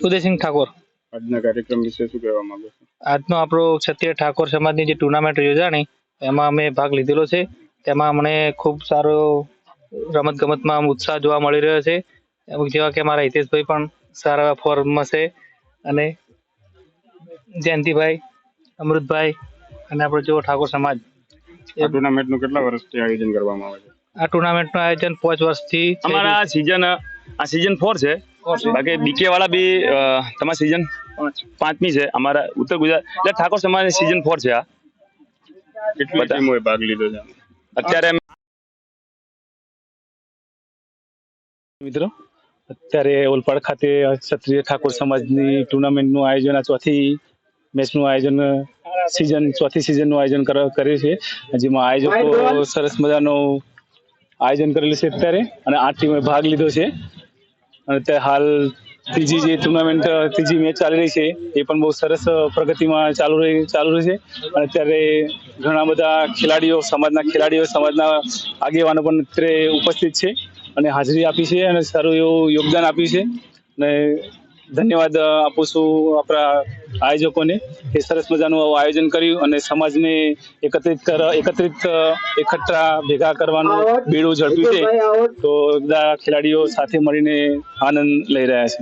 ઉદયસિંહ ઠાકોર। આજના કાર્યક્રમ વિશે શું કહેવા માંગો છો? આજનો આપણો ક્ષત્રિય ઠાકોર સમાજની જે ટુર્નામેન્ટ યોજાણી એમાં અમે ભાગ લીધેલો છે। તેમાં મને ખૂબ સારો રમત ગમતમાં ઉત્સાહ જોવા મળી રહ્યો છે। જેવા કે મારા હિતેશભાઈ પણ સારા ફોર્મમાં છે અને જયંતિભાઈ, અમૃતભાઈ અને આપણો જેવો ઠાકોર સમાજ। આ ટુર્નામેન્ટનું કેટલા વર્ષથી આયોજન કરવામાં આવે છે? આ ટુર્નામેન્ટનું આયોજન 5 વર્ષથી અમારા સીઝન 4 છે। બાકી બીકે વાળા બી તમારી સીઝન 5મી છે। અમારા ઉત્તર ગુજરાત એટલે ઠાકોર સમાજ સીઝન 4 છે। આ કેટલી ટીમોએ ભાગ લીધો છે? અત્યારે મિત્રો અત્યારે ઓલપાડ ખાતે ક્ષત્રિય ઠાકોર સમાજની ટુર્નામેન્ટનું આયોજન, આ ચોથી મેચનું આયોજન ચોથી સિઝનનું આયોજન કર્યું છે, જેમાં આયોજકો સરસ મજાનું આયોજન કરેલું છે અત્યારે, અને 8 ટીમોએ ભાગ લીધો છે। અને અત્યારે હાલ ત્રીજી મેચ ચાલી રહી છે, એ પણ બહુ સરસ પ્રગતિમાં ચાલુ રહી છે। અને અત્યારે ઘણા બધા ખેલાડીઓ, સમાજના આગેવાનો પણ અત્યારે ઉપસ્થિત છે અને હાજરી આપી છે અને સારું એવું યોગદાન આપ્યું છે। અને ધન્યવાદ આપું છું આપણા આયોજકોને, કે સરસ મજાનું આયોજન કર્યું અને સમાજને એકઠા ભેગા કરવાનું બીડું ઝડપ્યું છે। તો બધા ખેલાડીઓ સાથે મળીને આનંદ લઈ રહ્યા છે।